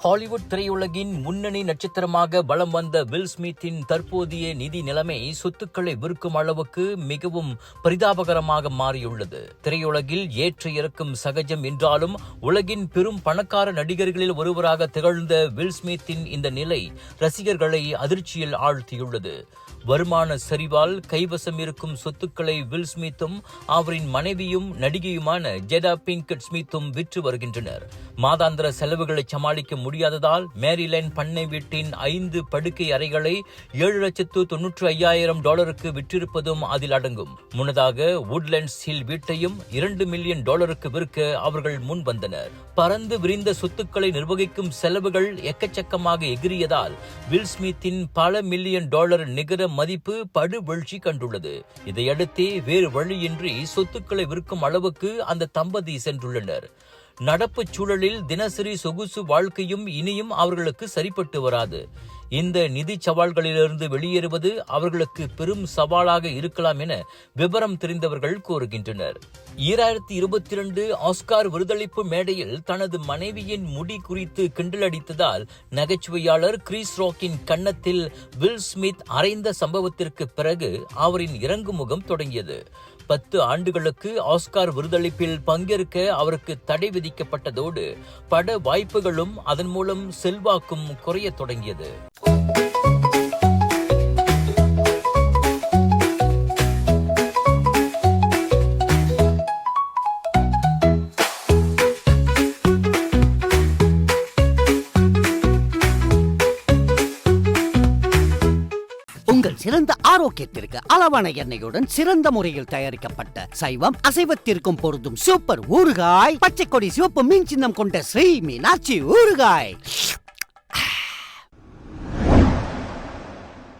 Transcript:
Hollywood திரையுலகின் முன்னணி நட்சத்திரமாக வலம் வந்த வில் ஸ்மித்தின் தற்போதைய நிதி நிலைமை சொத்துக்களை விற்கும் அளவுக்கு மிகவும் பரிதாபகரமாக மாறியுள்ளது. திரையுலகில் ஏற்ற இறக்கும் சகஜம் என்றாலும் உலகின் பெரும் பணக்கார நடிகர்களில் ஒருவராக திகழ்ந்த வில் ஸ்மித்தின் இந்த நிலை ரசிகர்களை அதிர்ச்சியில் ஆழ்த்தியுள்ளது. வருமான சரிவால் கைவசம் இருக்கும் சொத்துக்களை வில் ஸ்மித்தும் அவரின் மனைவியும் நடிகையுமான ஜெடா பிங்கெட் ஸ்மித்தும் விற்று வருகின்றனர். மாதாந்திர செலவுகளை சமாளிக்க முடியாததால் மேரிலேண்ட் பண்ணை வீட்டின் 5 படுக்கை அறைகளை $7,95,000 விற்றிருப்பதும் அதில் அடங்கும். முன்னதாக வுட்லண்ட்ஸ் ஹில் வீட்டையும் $2 மில்லியன் விற்க அவர்கள் முன் வந்தனர். பறந்து விரிந்த சொத்துக்களை நிர்வகிக்கும் செலவுகள் எக்கச்சக்கமாக எகிரியதால் வில் ஸ்மித்தின் பல $1 மில்லியன் நிகர மதிப்பு படுவீழ்ச்சி கண்டுள்ளது. இதையடுத்தே வேறு வழியின்றி சொத்துக்களை விற்கும் அளவுக்கு அந்த தம்பதி சென்றுள்ளனர். நடப்பு சூழலில் தினசரி சொகுசு வாழ்க்கையும் இனியும் அவர்களுக்கு சரிப்பட்டு வராது. இந்த நிதி சவால்களிலிருந்து வெளியேறுவது அவர்களுக்கு பெரும் சவாலாக இருக்கலாம் என விவரம் தெரிந்தவர்கள் கூறுகின்றனர். 2022 ஆஸ்கார் விருதளிப்பு மேடையில் தனது மனைவியின் முடி குறித்து கிண்டலடித்ததால் நகைச்சுவையாளர் கிறிஸ் ராக்கின் கன்னத்தில் வில் ஸ்மித் அறைந்த சம்பவத்திற்கு பிறகு அவரின் இறங்குமுகம் தொடங்கியது. 10 ஆண்டுகளுக்கு ஆஸ்கார் விருதளிப்பில் பங்கேற்க அவருக்கு தடை விதிக்கப்பட்டதோடு பட வாய்ப்புகளும் அதன் மூலம் செல்வாக்கும் குறையத் தொடங்கியது. உங்கள் சிறந்த ஆரோக்கியத்திற்கு அளவான எண்ணெயுடன் சிறந்த முறையில் தயாரிக்கப்பட்ட சைவம் அசைவத்திற்கும் பொருந்தும் சூப்பர் ஊறுகாய், பச்சை கொடி சிவப்பு மீன் சின்னம் கொண்ட ஸ்ரீ மீனாட்சி ஊறுகாய்.